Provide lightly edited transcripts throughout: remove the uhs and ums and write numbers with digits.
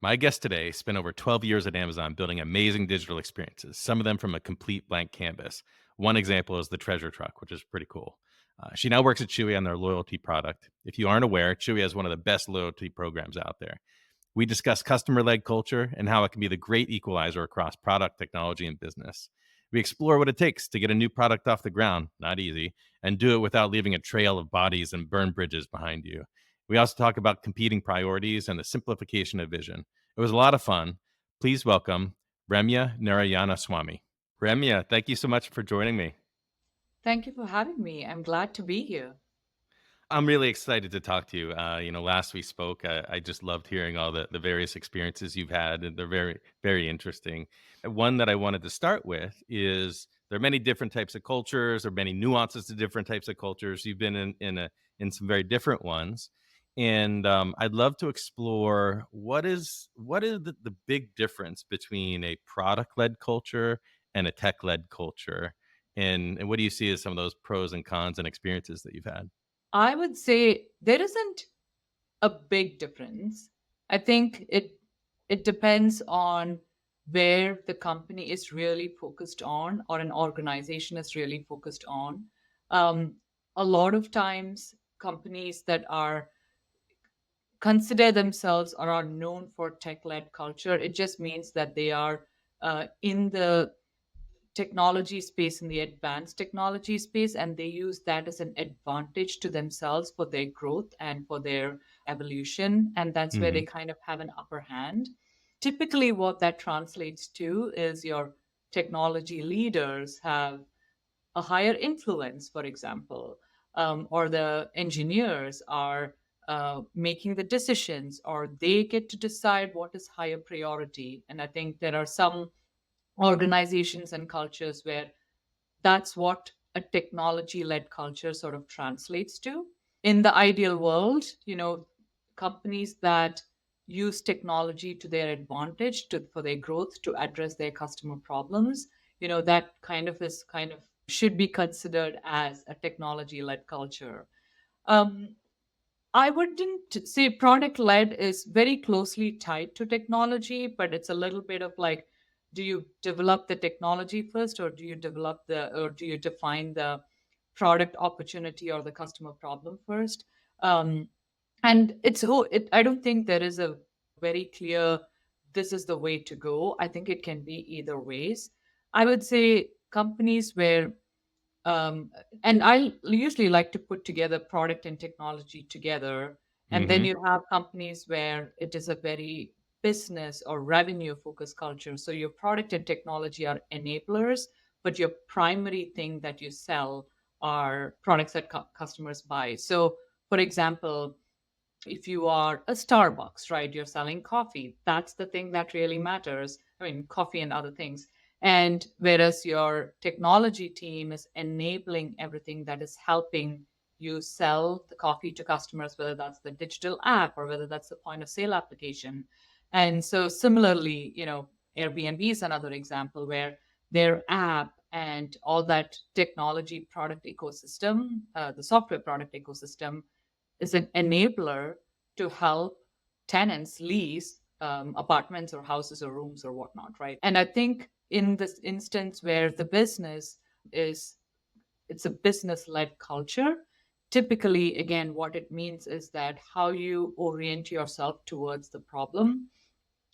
My guest today spent over 12 years at Amazon building amazing digital experiences, some of them from a complete blank canvas. One example is the Treasure Truck, which is pretty cool. She now works at Chewy on their loyalty product. If you aren't aware, Chewy has one of the best loyalty programs out there. We discuss customer led culture and how it can be the great equalizer across product, technology, and business. We explore what it takes to get a new product off the ground, not easy, and do it without leaving a trail of bodies and burned bridges behind you. We also talk about competing priorities and the simplification of vision. It was a lot of fun. Please welcome Remya Narayana Swamy. Remya, thank you so much for joining me. Thank you for having me. I'm glad to be here. I'm really excited to talk to you. Last we spoke, I just loved hearing all the various experiences you've had, and they're very, very interesting. One that I wanted to start with is there are many different types of cultures, or many nuances to different types of cultures. You've been in some very different ones, and I'd love to explore what is the big difference between a product led culture and a tech led culture, and what do you see as some of those pros and cons and experiences that you've had? I would say there isn't a big difference. I think it depends on where the company is really focused on or an organization is really focused on. Um, a lot of times companies that are consider themselves or are known for tech-led culture, it just means that they are in the technology space, in the advanced technology space, and they use that as an advantage to themselves for their growth and for their evolution, and that's where they Mhm. kind of have an upper hand. Typically what that translates to is your technology leaders have a higher influence, for example, or the engineers are making the decisions, or they get to decide what is higher priority. And I think there are some organizations and cultures where that's what a technology led culture sort of translates to. In the ideal world, companies that use technology to their advantage for their growth to address their customer problems, that kind of should be considered as a technology led culture. Um, I wouldn't say product led is very closely tied to technology, but it's a little bit of like, do you develop the technology first, or do you define the product opportunity or the customer problem first? Um, and I don't think there is a very clear, this is the way to go. I think it can be either ways. I would say companies where um, and I usually like to put together product and technology together. And then Mhm. you have companies where it is a very business or revenue focused culture. So your product and technology are enablers, but your primary thing that you sell are products that customers buy. So, for example, if you are a Starbucks, right, you're selling coffee. That's the thing that really matters. I mean, coffee and other things. And whereas your technology team is enabling everything that is helping you sell the coffee to customers, whether that's the digital app or whether that's the point of sale application. And so, similarly, Airbnb is another example where their app and all that technology product ecosystem, the software product ecosystem, is an enabler to help tenants lease apartments or houses or rooms or whatnot, right? And I think in this instance where the business is, it's a business led culture. Typically, again, what it means is that how you orient yourself towards the problem,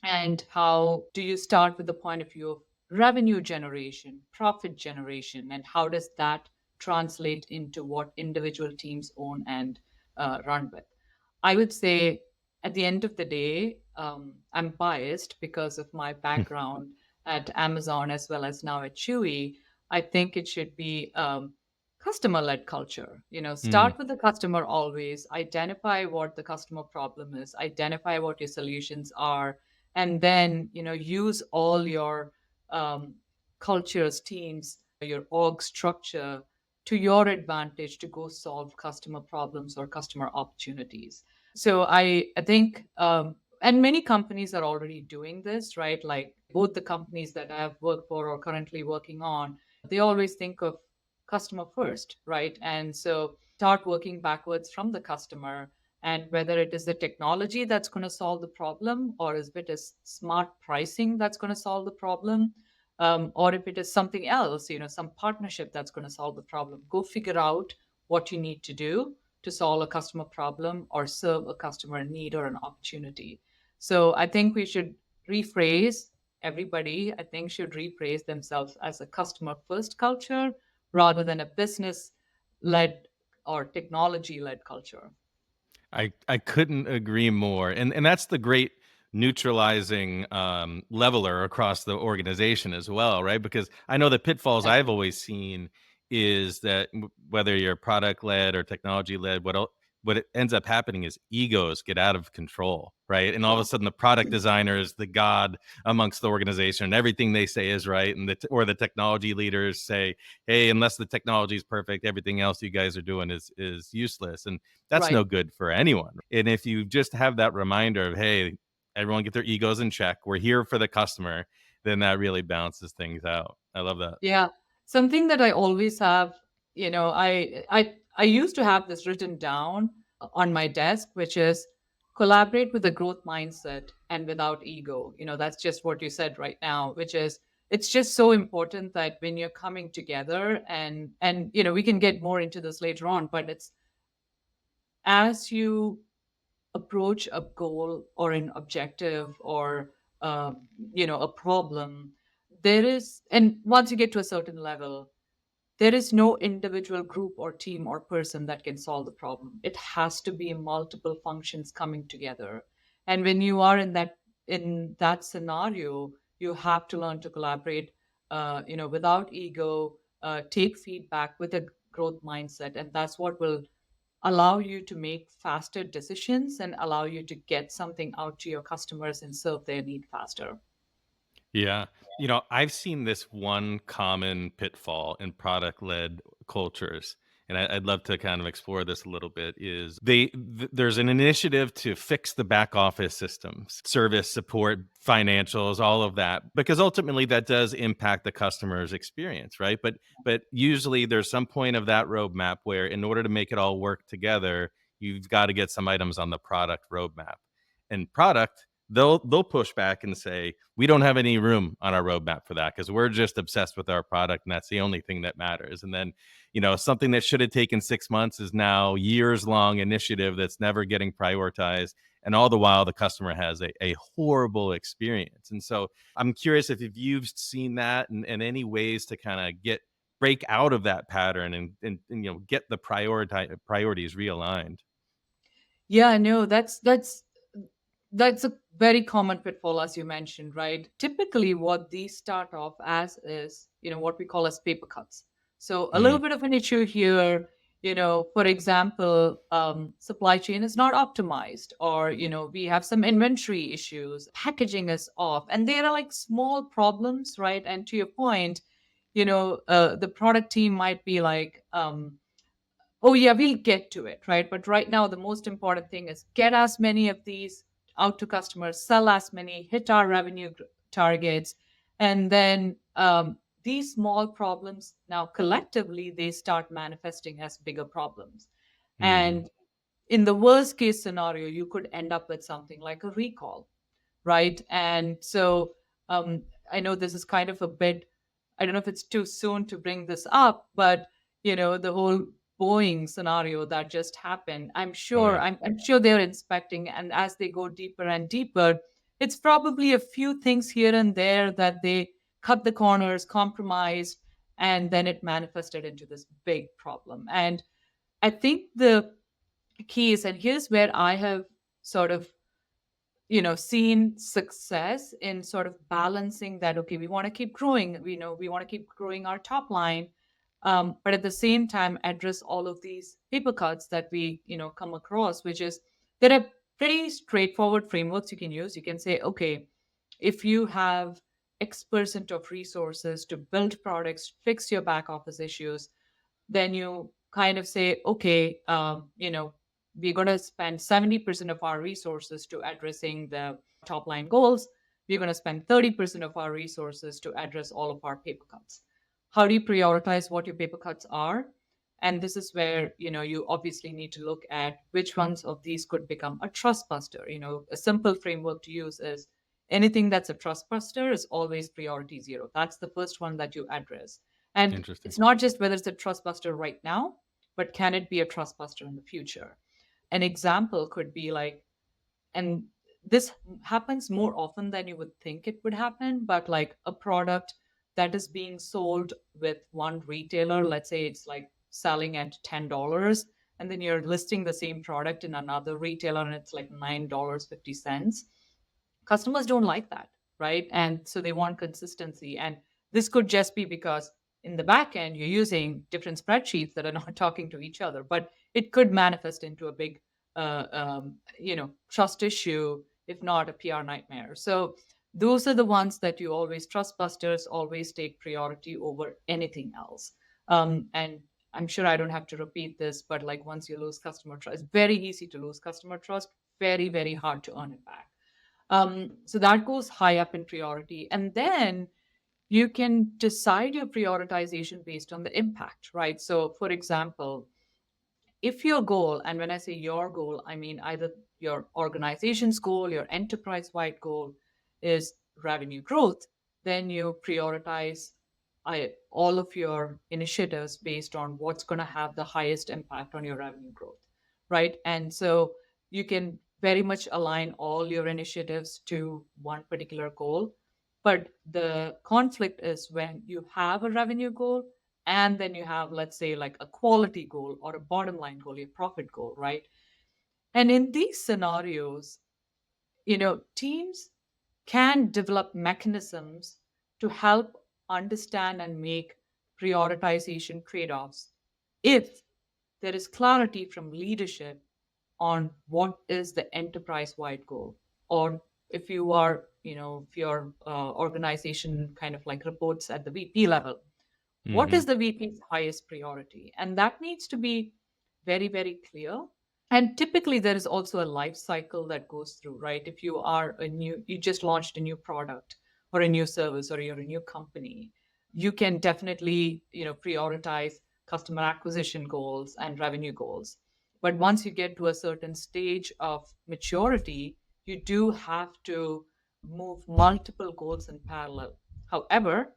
and how do you start with the point of view of revenue generation, profit generation, and how does that translate into what individual teams own and run with? I would say at the end of the day, I'm biased because of my background at Amazon as well as now at Chewy. I think it should be customer led culture. Mm. Start with the customer always, identify what the customer problem is, identify what your solutions are, and then use all your um, cultures, teams, your org structure to your advantage to go solve customer problems or customer opportunities. So I think, and many companies are already doing this, right? Like both the companies that I have worked for or currently working on, they always think of customer first, right? And so start working backwards from the customer And whether it is the technology that's going to solve the problem, or if it is smart pricing that's going to solve the problem, or if it is something else, some partnership that's going to solve the problem. Go figure out what you need to do to solve a customer problem or serve a customer need or an opportunity. So I think we should rephrase everybody, I think, should rephrase themselves as a customer first culture rather than a business led or technology led culture. I couldn't agree more, and that's the great neutralizing leveler across the organization as well, right? Because I know the pitfalls I've Exactly. always seen is that whether you're product led or technology led, what it ends up happening is egos get out of control, right? And all of Yeah. a sudden, the product designer is the god amongst the organization, and everything they say is right, and or the technology leaders say, "Hey, unless the technology is perfect, everything else you guys are doing is useless." And that's Right. no good for anyone. And if you just have that reminder of, hey, everyone get their egos in check, we're here for the customer, then that really balances things out. I love that. Yeah. Something that I always have, I used to have this written down on my desk, which is collaborate with a growth mindset and without ego. That's just what you said right now, which is it's just so important that when you're coming together, and we can get more into this later on, but it's as you approach a goal or an objective or uh, a problem, there is, and once you get to a certain level, there is no individual group or team or person that can solve the problem. It has to be multiple functions coming together. And when you are in that scenario, you have to learn to collaborate, without ego, take feedback with a growth mindset, and that's what will allow you to make faster decisions and allow you to get something out to your customers and serve their need faster. Yeah. I've seen this one common pitfall in product led cultures. And I'd love to kind of explore this a little bit. Is there's an initiative to fix the back office systems, service, support, financials, all of that, because ultimately that does impact the customer's experience, right? But usually there's some point of that roadmap where, in order to make it all work together, you've got to get some items on the product roadmap. And product, they'll push back and say, we don't have any room on our roadmap for that because we're just obsessed with our product and that's the only thing that matters. And then, something that should have taken 6 months is now years long initiative that's never getting prioritized. And all the while, the customer has a horrible experience. And so I'm curious if you've seen that, and any ways to kind of break out of that pattern, and get the priorities realigned. Yeah, no, that's a very common pitfall, as you mentioned, right? Typically, what these start off as is, what we call as paper cuts. So a Mm, little bit of an issue here, for example, supply chain is not optimized, or, we have some inventory issues, packaging is off, and they are like small problems, right? And to your point, the product team might be like, oh, yeah, we'll get to it, right? But right now, the most important thing is get as many of these out to customers, sell as many, hit our revenue targets. And then these small problems now collectively, they start manifesting as bigger problems. mhm. And in the worst case scenario, you could end up with something like a recall, right? And so I know this is kind of a bit, I don't know if it's too soon to bring this up, but the whole Boeing scenario that just happened, I'm Oh sure, yeah. I'm sure they're inspecting, and as they go deeper and deeper, it's probably a few things here and there that they cut the corners, compromised, and then it manifested into this big problem. And I think the key is, and here's where I have sort of seen success in sort of balancing that. Okay, we want to keep growing, we want to keep growing our top line, but at the same time address all of these paper cuts that we come across, which is there are pretty straightforward frameworks you can use. You can say, okay, if you have X% of resources to build products, fix your back office issues, then you kind of say, okay, we're going to spend 70% of our resources to addressing the top line goals. We're going to spend 30% of our resources to address all of our paper cuts. How do you prioritize what your paper cuts are? And this is where, you obviously need to look at which ones of these could become a trust buster. A simple framework to use is anything that's a trust buster is always priority zero. That's the first one that you address. And Interesting. it's not just whether it's a trust buster right now, but can it be a trust buster in the future? An example could be like, and this happens more often than you would think it would happen, but like a product that is being sold with one retailer, let's say it's like selling at $10, and then you're listing the same product in another retailer and it's like $9.50. Customers don't like that, right? And so they want consistency. And this could just be because in the back end you're using different spreadsheets that are not talking to each other, but it could manifest into a big trust issue, if not a PR nightmare. So those are the ones that you always, trust busters always take priority over anything else. And I'm sure I don't have to repeat this, but like once you lose customer trust, it's very easy to lose customer trust, very, very hard to earn it back. So that goes high up in priority. And then you can decide your prioritization based on the impact, right? So, for example, if your goal, and when I say your goal, I mean either your organization's goal, your enterprise wide goal is revenue growth, then you prioritize all of your initiatives based on what's going to have the highest impact on your revenue growth, right? And so you can very much align all your initiatives to one particular goal. But the conflict is when you have a revenue goal and then you have, let's say, like a quality goal or a bottom line goal, your profit goal, right? And in these scenarios, teams can develop mechanisms to help understand and make prioritization trade-offs if there is clarity from leadership on what is the enterprise-wide goal, or if you are, if your organization kind of like reports at the VP level, what Hmm. is the VP's highest priority? And that needs to be very, very clear. And typically, there is also a life cycle that goes through, right? If you just launched a new product or a new service or you're a new company, you can definitely, prioritize customer acquisition goals and revenue goals. But once you get to a certain stage of maturity, you do have to move multiple goals in parallel. However,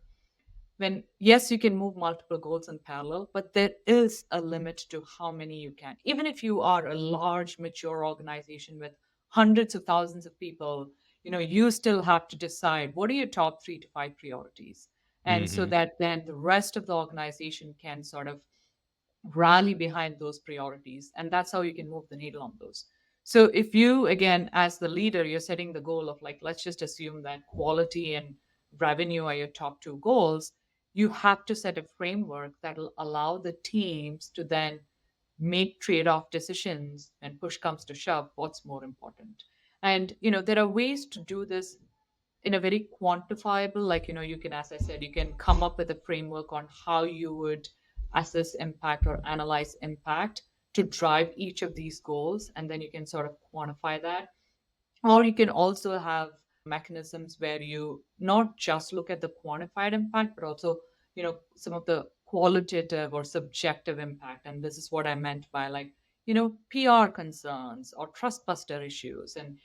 when, yes, you can move multiple goals in parallel, but there is a limit to how many you can. Even if you are a large mature organization with hundreds of thousands of people, you still have to decide what are your top 3 to 5 priorities, and so Hmm. that then the rest of the organization can sort of rally behind those priorities, and that's how you can move the needle on those. So if you, again, as the leader, you're setting the goal of, like, let's just assume that quality and revenue are your top 2 goals, you have to set a framework that will allow the teams to then make trade-off decisions when push comes to shove, what's more important. And there are ways to do this in a very quantifiable, like, you can, as I said, you can come up with a framework on how you would assess impact or analyze impact to drive each of these goals, and then you can sort of quantify that. Or you can also have mechanisms where you not just look at the quantified impact, but also, some of the qualitative or subjective impact. And this is what I meant by, like, PR concerns or trust buster issues. And,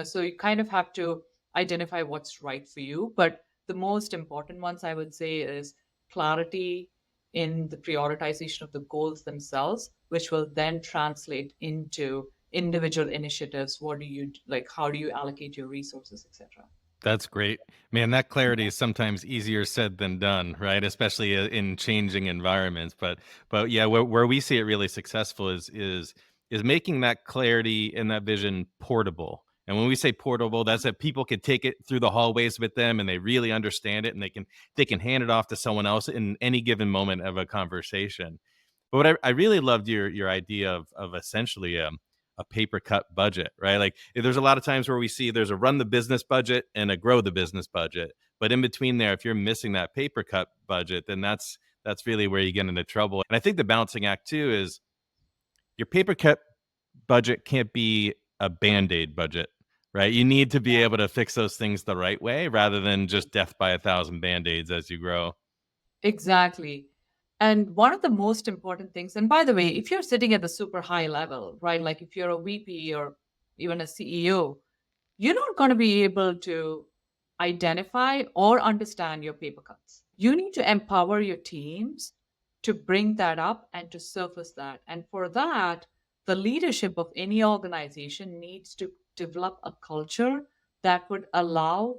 so you kind of have to identify what's right for you. But the most important ones I would say is clarity in the prioritization of the goals themselves, which will then translate into individual initiatives. What do you like? How do you allocate your resources, etc.? That's great. Man, that clarity is sometimes easier said than done, right? Especially in changing environments. But yeah, where we see it really successful is making that clarity and that vision portable. And when we say portable, that's that people can take it through the hallways with them and they really understand it and they can hand it off to someone else in any given moment of a conversation. But what I really loved your idea of essentially a paper cut budget, right? Like there's a lot of times where we see there's a run the business budget and a grow the business budget. But in between there, if you're missing that paper cut budget, then that's really where you get into trouble. And I think the balancing act too is your paper cut budget can't be a band-aid budget, right? You need to be able to fix those things the right way rather than just death by a thousand band-aids as you grow. Exactly. And one of the most important things, and by the way, if you're sitting at the super high level, right, like if you're a VP or even a CEO, you're not going to be able to identify or understand your paper cuts. You need to empower your teams to bring that up and to surface that. And for that, the leadership of any organization needs to develop a culture that would allow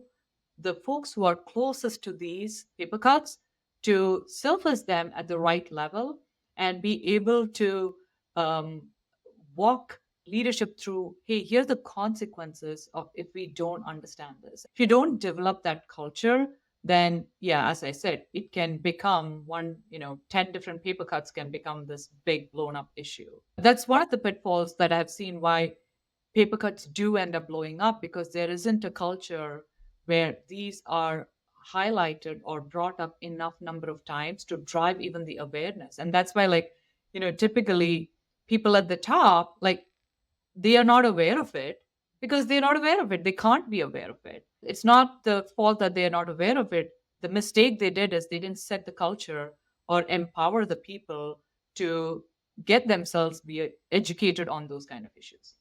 the folks who are closest to these paper cuts to surface them at the right level and be able to um, walk leadership through, hey, here are the consequences of if we don't understand this. If you don't develop that culture, then yeah, as I said, it can become one, 10 different paper cuts can become this big blown up issue. That's one of the pitfalls that I've seen why paper cuts do end up blowing up, because there isn't a culture where these are highlighted or brought up enough number of times to drive even the awareness. And that's why, like, typically people at the top, like, they are not aware of it because they're not aware of it. They can't be aware of it. It's not the fault that they are not aware of it. The mistake they did is they didn't set the culture or empower the people to get themselves be educated on those kind of issues.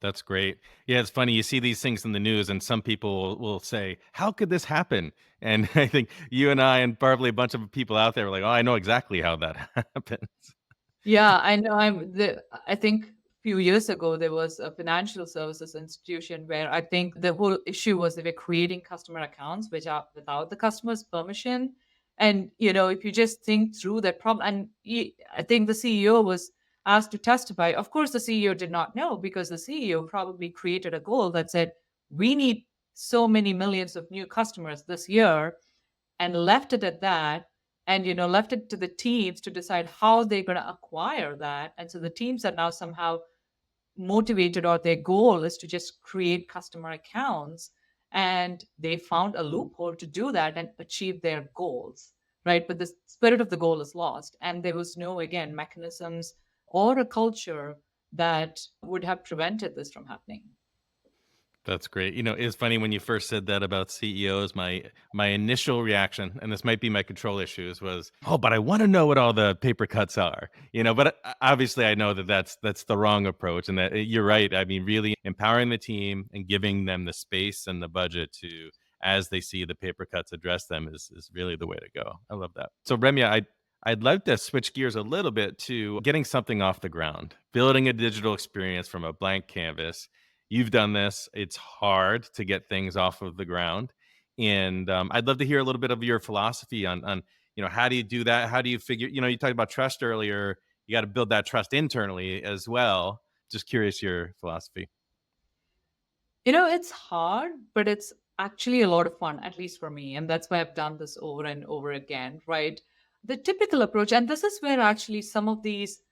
That's great. Yeah, it's funny. You see these things in the news, and some people will say, "How could this happen?" And I think you and I, and probably a bunch of people out there, are like, "Oh, I know exactly how that happens." Yeah, I know. I think a few years ago there was a financial services institution where I think the whole issue was they were creating customer accounts which are without the customer's permission. And if you just think through that problem, and I think the CEO was asked to testify. Of course, the CEO did not know, because the CEO probably created a goal that said we need so many millions of new customers this year, and left it at that, and left it to the teams to decide how they're going to acquire that. And so the teams are now somehow motivated, or their goal is to just create customer accounts, and they found a loophole to do that and achieve their goals, right? But the spirit of the goal is lost, and there was no, again, mechanisms or a culture that would have prevented this from happening. That's great. It's funny when you first said that about CEOs, my initial reaction, and this might be my control issues, was, "Oh, but I want to know what all the paper cuts are." But obviously I know that that's the wrong approach, and that you're right. I mean, really empowering the team and giving them the space and the budget to, as they see the paper cuts, address them is really the way to go. I love that. So Remya, I'd like to switch gears a little bit to getting something off the ground, building a digital experience from a blank canvas. You've done this. It's hard to get things off of the ground, and I'd love to hear a little bit of your philosophy on how do you do that? How do you figure? You talked about trust earlier. You got to build that trust internally as well. Just curious your philosophy. It's hard, but it's actually a lot of fun, at least for me. And that's why I've done this over and over again, right? The typical approach, and this is where actually some of these,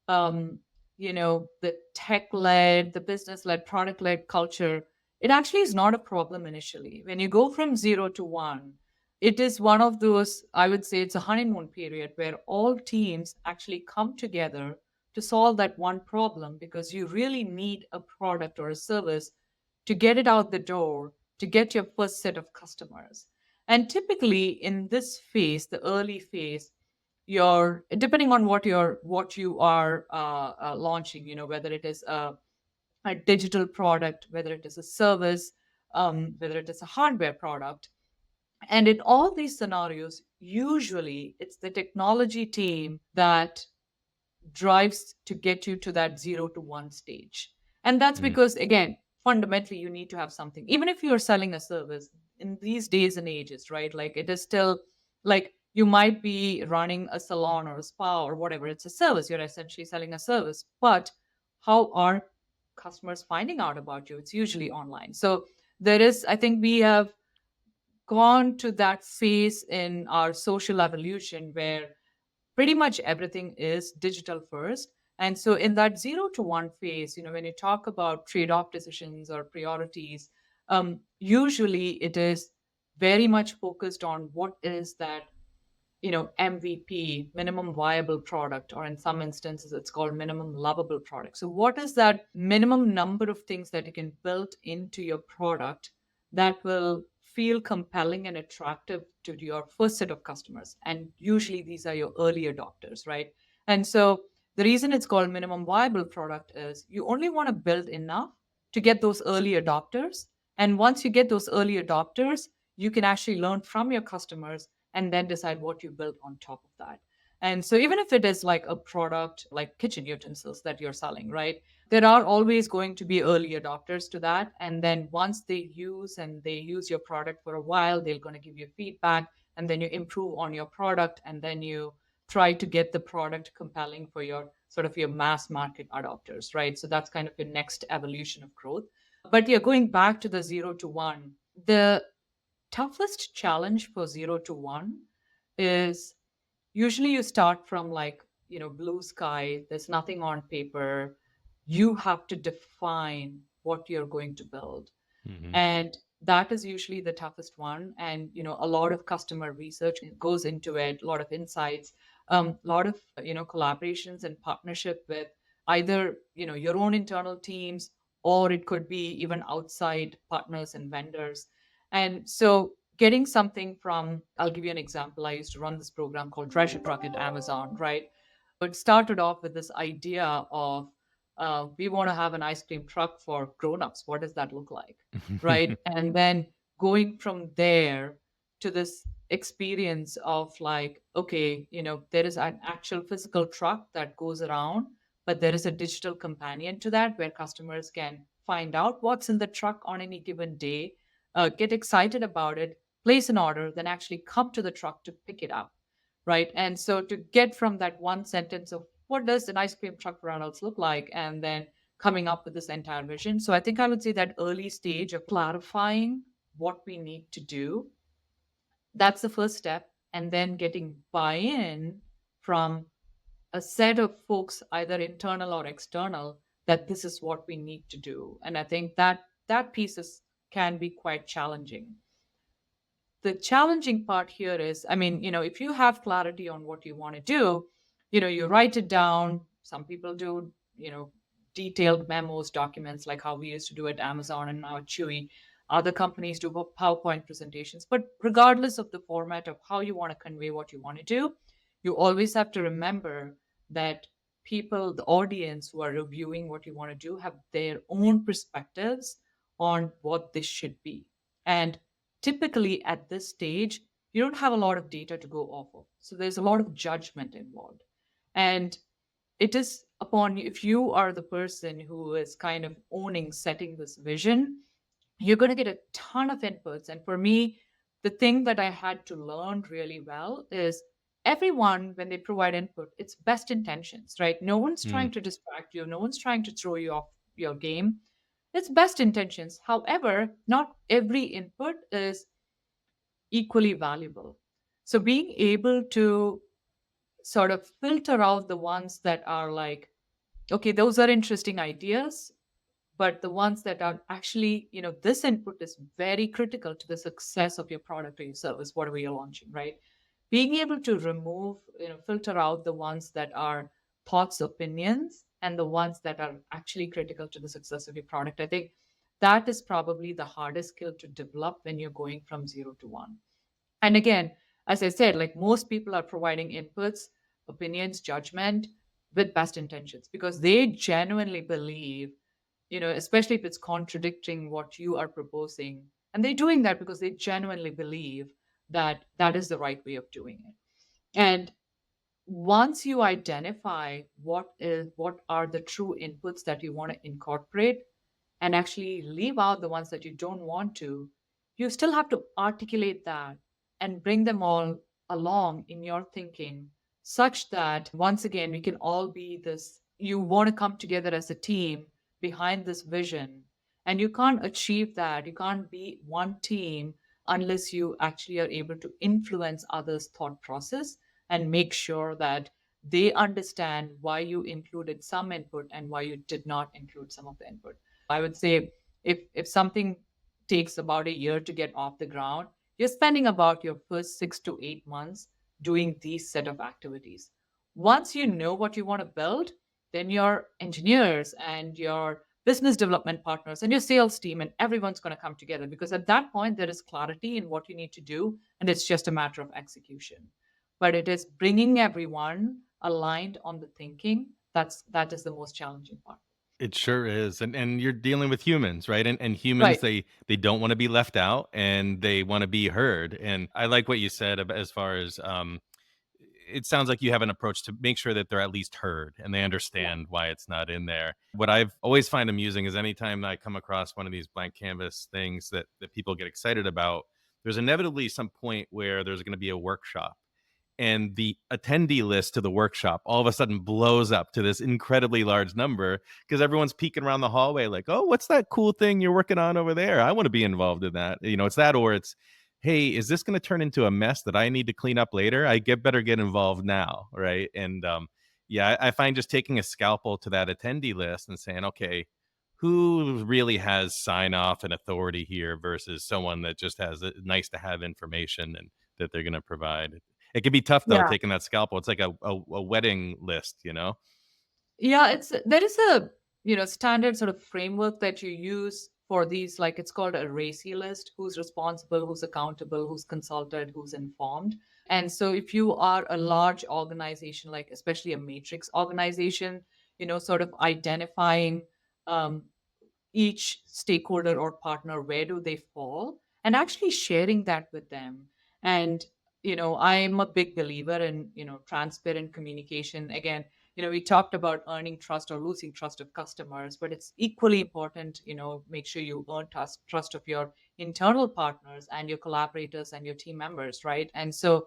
the tech led, the business led, product led culture, it actually is not a problem initially. When you go from zero to one, it is one of those, I would say it's a honeymoon period where all teams actually come together to solve that one problem, because you really need a product or a service to get it out the door, to get your first set of customers. And typically in this phase, the early phase, you're depending on what you are launching, whether it is a digital product, whether it is a service, whether it is a hardware product. And in all these scenarios, usually it's the technology team that drives to get you to that 0 to 1 stage. And that's Mm, because, again, fundamentally, you need to have something. Even if you're selling a service in these days and ages, right? Like, it is still like you might be running a salon or a spa or whatever. It's a service. You're essentially selling a service. But how are customers finding out about you? It's usually online. So there is, I think we have gone to that phase in our social evolution where pretty much everything is digital first. And so in that 0 to 1 phase, when you talk about trade-off decisions or priorities, usually it is very much focused on what is that, MVP, minimum viable product, or in some instances it's called minimum lovable product. So what is that minimum number of things that you can build into your product that will feel compelling and attractive to your first set of customers. And usually these are your early adopters, right? And so the reason it's called minimum viable product is you only want to build enough to get those early adopters. And once you get those early adopters, you can actually learn from your customers and then decide what you build on top of that. And so even if it is like a product like kitchen utensils that you're selling, right? There are always going to be early adopters to that. And then once they use your product for a while, they're going to give you feedback, and then you improve on your product, and then you try to get the product compelling for your sort of your mass market adopters, right? So that's kind of your next evolution of growth. But yeah, going back to the 0 to 1, the toughest challenge for 0 to 1 is usually you start from like, blue sky, there's nothing on paper. You have to define what you're going to build. Mhm. And that is usually the toughest one. And a lot of customer research goes into it, a lot of insights, a lot of collaborations and partnership with either your own internal teams, or it could be even outside partners and vendors. And so getting something from, I'll give you an example. I used to run this program called Treasure Truck at Amazon, right? It started off with this idea of we want to have an ice cream truck for grown-ups. What does that look like? Right? And then going from there to this experience of like, okay, there is an actual physical truck that goes around, but there is a digital companion to that where customers can find out what's in the truck on any given day, get excited about it, place an order, then actually come to the truck to pick it up. Right. And so to get from that one sentence of what does an ice cream truck for adults look like, and then coming up with this entire vision. So I think I would say that early stage of clarifying what we need to do, that's the first step. And then getting buy in from a set of folks, either internal or external, that this is what we need to do. And I think that piece can be quite challenging. The challenging part here is, I mean, if you have clarity on what you want to do, you write it down. Some people do, detailed memos, documents, like how we used to do at Amazon and now at Chewy. Other companies do PowerPoint presentations. But regardless of the format of how you want to convey what you want to do, you always have to remember that people, the audience who are reviewing what you want to do, have their own perspectives on what this should be. And typically at this stage, you don't have a lot of data to go off of. So there's a lot of judgment involved. And it is upon you, if you are the person who is kind of owning setting this vision, you're going to get a ton of inputs. And for me, the thing that I had to learn really well is everyone, when they provide input, it's best intentions, right? No one's trying Mm. to distract you, no one's trying to throw you off your game. It's best intentions. However, not every input is equally valuable. So being able to sort of filter out the ones that are like, okay, those are interesting ideas, but the ones that are actually, this input is very critical to the success of your product or your service, whatever you're launching, right? Being able to remove, filter out the ones that are thoughts, opinions, and the ones that are actually critical to the success of your product. I think that is probably the hardest skill to develop when you're going from 0 to 1. And again, as I said, like most people are providing inputs, opinions, judgment with best intentions because they genuinely believe, especially if it's contradicting what you are proposing. And they're doing that because they genuinely believe that that is the right way of doing it. And once you identify what are the true inputs that you want to incorporate and actually leave out the ones that you don't want to, you still have to articulate that and bring them all along in your thinking such that once again we can all be this, you want to come together as a team behind this vision. And you can't achieve that, you can't be one team unless you actually are able to influence others thought process and make sure that they understand why you included some input and why you did not include some of the input. I would say if something takes about a year to get off the ground, you're spending about your first 6 to 8 months doing these set of activities. Once you know what you want to build, then your engineers and your business development partners and your sales team, and everyone's going to come together because at that point there is clarity in what you need to do, and it's just a matter of execution. But it is bringing everyone aligned on the thinking that is the most challenging part. It sure is, and you're dealing with humans, right? And humans, Right. they don't wanna be left out, and they wanna be heard, and I like what you said about as far as, it sounds like you have an approach to make sure that they're at least heard and they Yeah. understand why it's not in there. What I've always find amusing is anytime I come across one of these blank canvas things that people get excited about, there's inevitably some point where there's gonna be a workshop, and the attendee list to the workshop all of a sudden blows up to this incredibly large number because everyone's peeking around the hallway like, oh, what's that cool thing you're working on over there? I want to be involved in that. It's that, or it's, hey, is this going to turn into a mess that I need to clean up later? I get better get involved now, right? And yeah, I find just taking a scalpel to that attendee list and saying, okay, who really has sign off and authority here versus someone that just has a nice to have information and that they're going to provide. It can be tough though, Yeah. taking that scalpel. It's like a wedding list, you know? Yeah, it's there is a standard sort of framework that you use for these, like it's called a RACI list: who's responsible, who's accountable, who's consulted, who's informed. And so if you are a large organization, like especially a matrix organization, sort of identifying um, each stakeholder or partner, where do they fall, and actually sharing that with them. And I'm a big believer in transparent communication. Again, we talked about earning trust or losing trust of customers, but it's equally important, make sure you earn trust of your internal partners and your collaborators and your team members, right? And so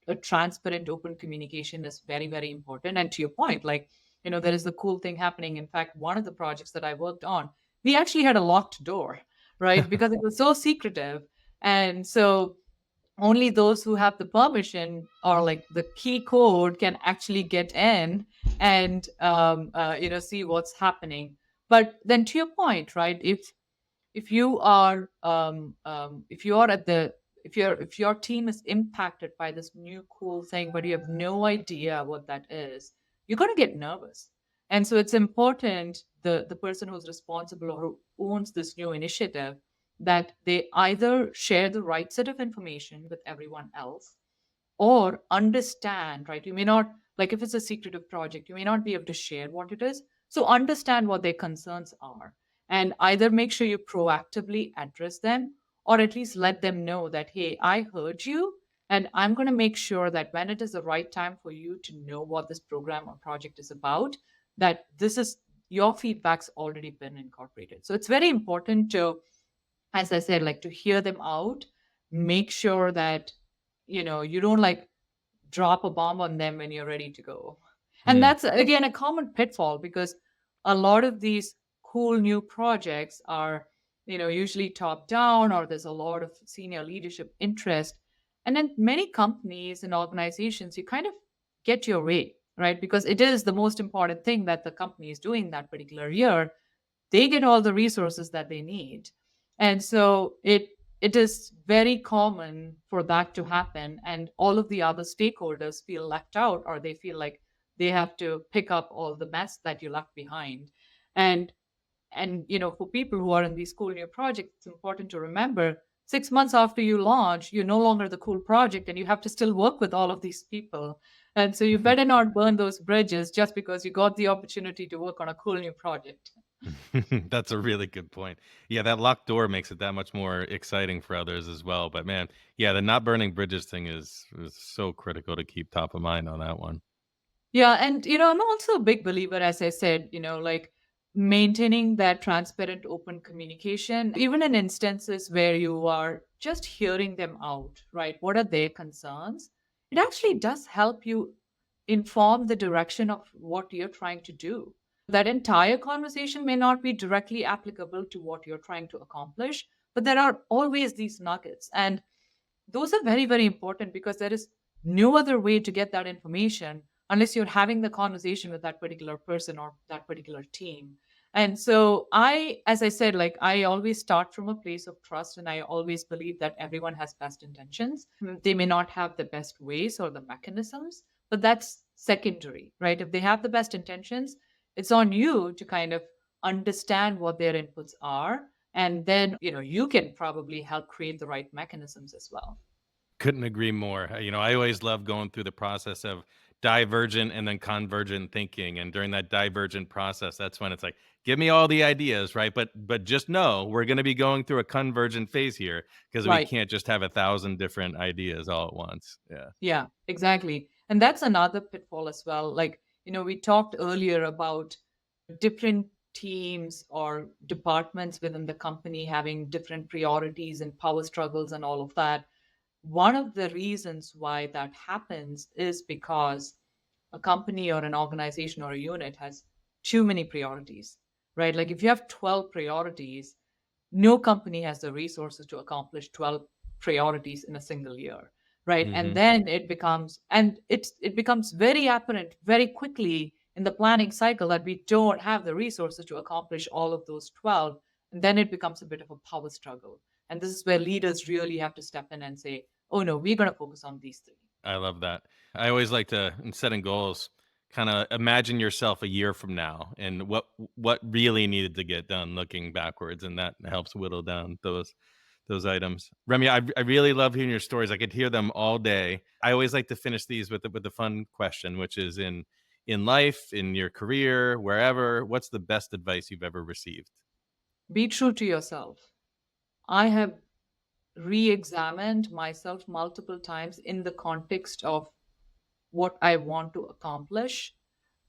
a transparent open communication is very, very important. And to your point, like, there is the cool thing happening. In fact, one of the projects that I worked on, we actually had a locked door, right? Because it was so secretive. And so only those who have the permission or like the key code can actually get in and see what's happening. But then to your point, right, if you are at the if your team is impacted by this new cool thing but you have no idea what that is, you're going to get nervous. And so it's important, the person who's responsible or who owns this new initiative, that they either share the right set of information with everyone else or understand, right? You may not, like if it's a secretive project, you may not be able to share what it is. So understand what their concerns are and either make sure you proactively address them or at least let them know that, hey, I heard you. And I'm going to make sure that when it is the right time for you to know what this program or project is about, that this is your feedback's already been incorporated. So it's very important to, as I said, like to hear them out, make sure that you don't like drop a bomb on them when you're ready to go. And Hmm. that's again a common pitfall because a lot of these cool new projects are, usually top down or there's a lot of senior leadership interest. And then many companies and organizations, you kind of get your way, right? Because it is the most important thing that the company is doing that particular year. They get all the resources that they need. And so it is very common for that to happen, and all of the other stakeholders feel left out or they feel like they have to pick up all the mess that you left behind. And for people who are in these cool new projects, it's important to remember 6 months after you launch, you're no longer the cool project and you have to still work with all of these people. And so you better not burn those bridges just because you got the opportunity to work on a cool new project. That's a really good point. Yeah, that locked door makes it that much more exciting for others as well. But man, yeah, the not burning bridges thing is so critical to keep top of mind on that one. Yeah, and I'm also a big believer, as I said, like maintaining that transparent, open communication, even in instances where you are just hearing them out, right? What are their concerns? It actually does help you inform the direction of what you're trying to do. That entire conversation may not be directly applicable to what you're trying to accomplish, but there are always these nuggets. And those are very, very important because there is no other way to get that information unless you're having the conversation with that particular person or that particular team. And so as I said, like I always start from a place of trust and I always believe that everyone has best intentions. They may not have the best ways or the mechanisms, but that's secondary, right? If they have the best intentions, it's on you to kind of understand what their inputs are, and then, you can probably help create the right mechanisms as well. Couldn't agree more. I always love going through the process of divergent and then convergent thinking. And during that divergent process, that's when it's like, give me all the ideas, right? But just know we're going to be going through a convergent phase here because we Right. can't just have 1,000 different ideas all at once. Yeah. Yeah, exactly. And that's another pitfall as well. Like, we talked earlier about different teams or departments within the company having different priorities and power struggles and all of that. One of the reasons why that happens is because a company or an organization or a unit has too many priorities, right? Like if you have 12 priorities, no company has the resources to accomplish 12 priorities in a single year, right? And Hmm. then it becomes very apparent very quickly in the planning cycle that we don't have the resources to accomplish all of those 12, and then it becomes a bit of a power struggle. And this is where leaders really have to step in and say, oh no, we're going to focus on these three. I love that. I always like to, in setting goals, kind of imagine yourself a year from now and what really needed to get done looking backwards, and that helps whittle down those items. Remy, I really love hearing your stories. I could hear them all day. I always like to finish these with the fun question, which is in life, in your career, wherever, what's the best advice you've ever received? Be true to yourself. I have re examined myself multiple times in the context of what I want to accomplish.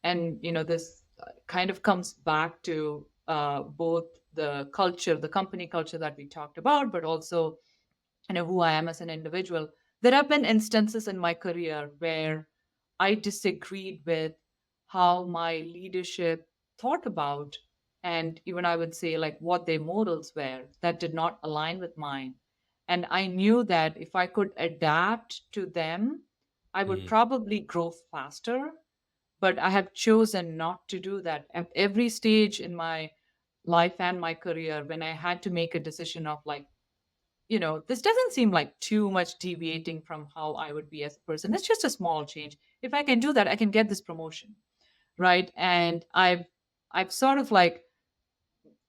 And, this kind of comes back to both the culture, the company culture that we talked about, but also, who I am as an individual. There have been instances in my career where I disagreed with how my leadership thought about, and even I would say, like, what their morals were that did not align with mine. And I knew that if I could adapt to them, I would Mm, probably grow faster. But I have chosen not to do that. At every stage in my life and my career, when I had to make a decision of, like, this doesn't seem like too much deviating from how I would be as a person. It's just a small change. If I can do that, I can get this promotion, right? And I've sort of like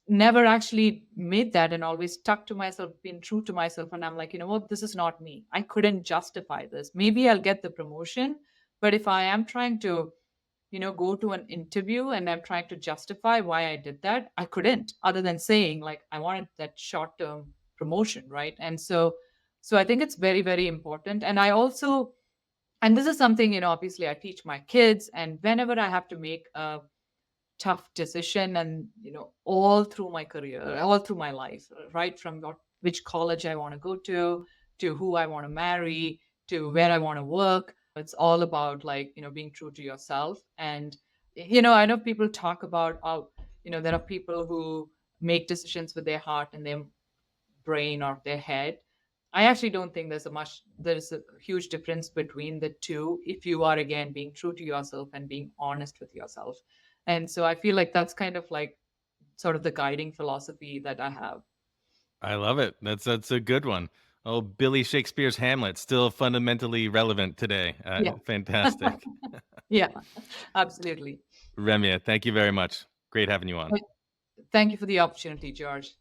never actually made that and always stuck to myself, been true to myself. And I'm like, you know what, this is not me. I couldn't justify this. Maybe I'll get the promotion, but if I am trying to, go to an interview and I'm trying to justify why I did that, I couldn't, other than saying like I wanted that short term promotion, right? And so I think it's very, very important. And I also, and this is something, obviously I teach my kids, and whenever I have to make a tough decision, and all through my career, all through my life, right from which college I want to go to who I want to marry, to where I want to work, it's all about, like, being true to yourself. And I know people talk about how, there are people who make decisions with their heart and their brain or their head. I actually don't think there's a huge difference between the two if you are, again, being true to yourself and being honest with yourself. And so I feel like that's kind of like sort of the guiding philosophy that I have. I love it. That's a good one. Oh, Billy Shakespeare's Hamlet still fundamentally relevant today. Yeah. Fantastic. Yeah, absolutely. Remya, thank you very much. Great having you on. Thank you for the opportunity, George.